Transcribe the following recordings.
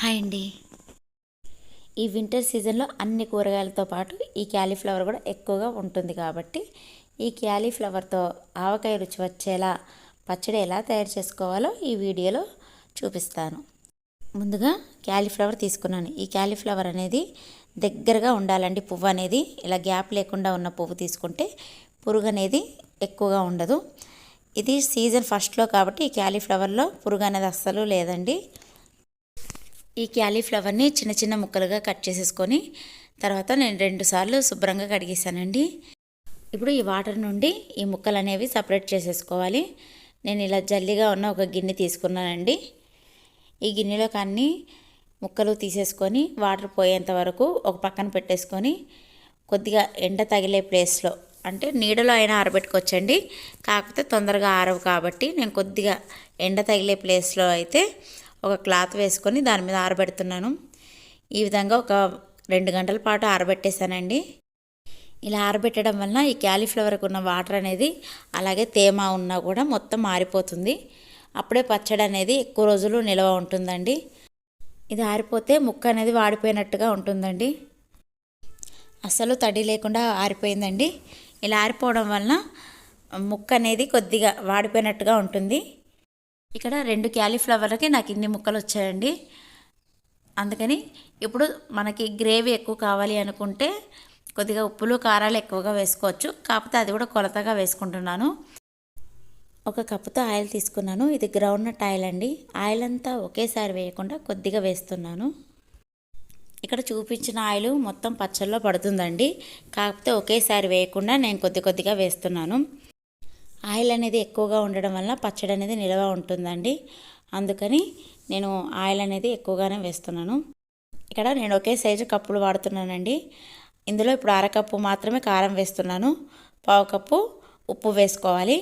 Hi అండి. ఈ winter సీజన్లో అన్ని కూరగాయలతో పాటు ఈ క్యాలీఫ్లవర్ కూడా ఎక్కువగా ఉంటుంది కాబట్టి ఈ క్యాలీఫ్లవర్తో ఆవకాయ రుచి వచ్చేలా పచ్చడి ఎలా తయారు చేసుకోవాలో ఈ వీడియోలో చూపిస్తాను. ముందుగా క్యాలీఫ్లవర్ తీసుకున్నాను. ఈ క్యాలీఫ్లవర్ అనేది దగ్గరగా ఉండాలండి. పువ్వు అనేది ఇలా గ్యాప్ లేకుండా ఉన్న పువ్వు తీసుకుంటే పురుగు అనేది ఎక్కువగా ఉండదు. ఇది సీజన్ ఫస్ట్లో కాబట్టి ఈ క్యాలీఫ్లవర్లో పురుగు అనేది అస్సలు లేదండి. ఈ క్యాలీఫ్లవర్ని చిన్న చిన్న ముక్కలుగా కట్ చేసేసుకొని తర్వాత నేను 2 సార్లు శుభ్రంగా కడిగేసానండి. ఇప్పుడు ఈ వాటర్ నుండి ఈ ముక్కలు అనేవి సపరేట్ చేసేసుకోవాలి. నేను ఇలా జల్లిగా ఉన్న ఒక గిన్నె తీసుకున్నానండి. ఈ గిన్నెలోకి అన్ని ముక్కలు తీసేసుకొని వాటర్ పోయేంత వరకు ఒక పక్కన పెట్టేసుకొని కొద్దిగా ఎండ తగిలే ప్లేస్లో, అంటే నీడలో అయినా ఆరబెట్టుకోవచ్చండి. కాకపోతే తొందరగా ఆరవు కాబట్టి నేను కొద్దిగా ఎండ తగిలే ప్లేస్లో అయితే ఒక క్లాత్ వేసుకొని దాని మీద ఆరబెడుతున్నాను. ఈ విధంగా ఒక 2 గంటల పాటు ఆరబెట్టేశానండి. ఇలా ఆరబెట్టడం వలన ఈ క్యాలీఫ్లవర్కి ఉన్న వాటర్ అనేది అలాగే తేమ ఉన్నా కూడా మొత్తం ఆరిపోతుంది. అప్పుడే పచ్చడి అనేది ఎక్కువ రోజులు నిల్వ ఉంటుందండి. ఇది ఆరిపోతే ముక్క అనేది వాడిపోయినట్టుగా ఉంటుందండి. అస్సలు తడి లేకుండా ఆరిపోయిందండి. ఇలా ఆరిపోవడం వలన ముక్క అనేది కొద్దిగా వాడిపోయినట్టుగా ఉంటుంది. ఇక్కడ 2 క్యాలీఫ్లవర్లకి నాకు ఇన్ని ముక్కలు వచ్చాయండి. అందుకని ఇప్పుడు మనకి గ్రేవీ ఎక్కువ కావాలి అనుకుంటే కొద్దిగా ఉప్పులు కారాలు ఎక్కువగా వేసుకోవచ్చు. కాకపోతే అది కూడా కొలతగా వేసుకుంటున్నాను. 1 కప్పుతో ఆయిల్ తీసుకున్నాను. ఇది గ్రౌండ్నట్ ఆయిల్ అండి. ఆయిల్ అంతా ఒకేసారి వేయకుండా కొద్దిగా వేస్తున్నాను. ఇక్కడ చూపించిన ఆయిల్ మొత్తం పచ్చళ్ళలో పడుతుందండి. కాకపోతే ఒకేసారి వేయకుండా నేను కొద్దిగా వేస్తున్నాను. ఆయిల్ అనేది ఎక్కువగా ఉండడం వల్ల పచ్చడి అనేది నిల్వ ఉంటుందండి. అందుకని నేను ఆయిల్ అనేది ఎక్కువగానే వేస్తున్నాను. ఇక్కడ నేను ఒకే సైజు కప్పులు వాడుతున్నానండి. ఇందులో ఇప్పుడు 1/2 కప్పు మాత్రమే కారం వేస్తున్నాను. 1/2 కప్పు ఉప్పు వేసుకోవాలి.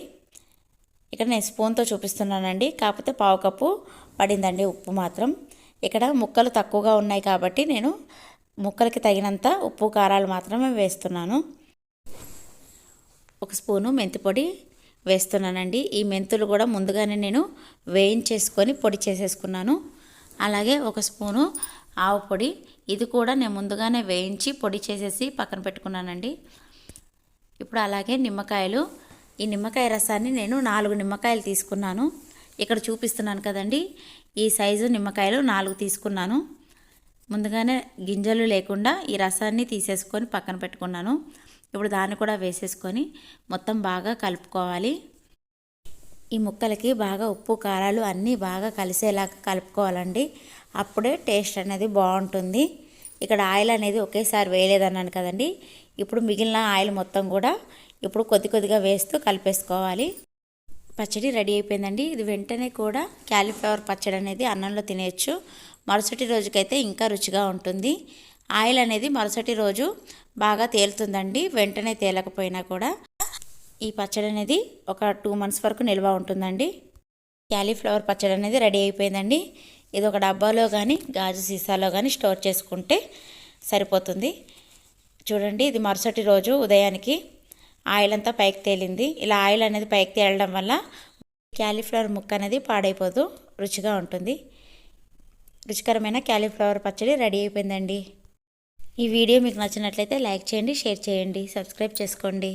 ఇక్కడ నేను స్పూన్తో చూపిస్తున్నానండి. కాకపోతే 1/2 కప్పు పడిందండి ఉప్పు మాత్రం. ఇక్కడ ముక్కలు తక్కువగా ఉన్నాయి కాబట్టి నేను ముక్కలకి తగినంత ఉప్పు కారాలు మాత్రమే వేస్తున్నాను. 1 స్పూను మెంతి పొడి వేస్తున్నానండి. ఈ మెంతులు కూడా ముందుగానే నేను వేయించేసుకొని పొడి చేసేసుకున్నాను. అలాగే 1 స్పూను ఆవు పొడి, ఇది కూడా నేను ముందుగానే వేయించి పొడి చేసేసి పక్కన పెట్టుకున్నానండి. ఇప్పుడు అలాగే నిమ్మకాయలు. ఈ నిమ్మకాయ రసాన్ని నేను 4 నిమ్మకాయలు తీసుకున్నాను. ఇక్కడ చూపిస్తున్నాను కదండి, ఈ సైజు నిమ్మకాయలు 4 తీసుకున్నాను. ముందుగానే గింజలు లేకుండా ఈ రసాన్ని తీసేసుకొని పక్కన పెట్టుకున్నాను. ఇప్పుడు దాన్ని కూడా వేసేసుకొని మొత్తం బాగా కలుపుకోవాలి. ఈ ముక్కలకి బాగా ఉప్పు కారాలు అన్నీ బాగా కలిసేలాగా కలుపుకోవాలండి. అప్పుడే టేస్ట్ అనేది బాగుంటుంది. ఇక్కడ ఆయిల్ అనేది ఒకేసారి వేయలేదన్నాను కదండి. ఇప్పుడు మిగిలిన ఆయిల్ మొత్తం కూడా ఇప్పుడు కొద్దిగా వేస్తూ కలిపేసుకోవాలి. పచ్చడి రెడీ అయిపోయిందండి. ఇది వెంటనే కూడా క్యాలీఫ్లవర్ పచ్చడి అనేది అన్నంలో తినేయచ్చు. మరుసటి రోజుకైతే ఇంకా రుచిగా ఉంటుంది. ఆయిల్ అనేది మరుసటి రోజు బాగా తేలుతుందండి. వెంటనే తేలకపోయినా కూడా ఈ పచ్చడి అనేది ఒక 2 మంత్స్ వరకు నిల్వ ఉంటుందండి. క్యాలీఫ్లవర్ పచ్చడి అనేది రెడీ అయిపోయిందండి. ఇది ఒక డబ్బాలో కానీ గాజు సీసాలో కానీ స్టోర్ చేసుకుంటే సరిపోతుంది. చూడండి, ఇది మరుసటి రోజు ఉదయానికి ఆయిల్ అంతా పైకి తేలింది. ఇలా ఆయిల్ అనేది పైకి తేలడం వల్ల క్యాలీఫ్లవర్ ముక్క అనేది పాడైపోదు, రుచిగా ఉంటుంది. రుచికరమైన క్యాలీఫ్లవర్ పచ్చడి రెడీ అయిపోయిందండి. ఈ వీడియో మీకు నచ్చినట్లయితే లైక్ చేయండి, షేర్ చేయండి, సబ్స్క్రైబ్ చేసుకోండి.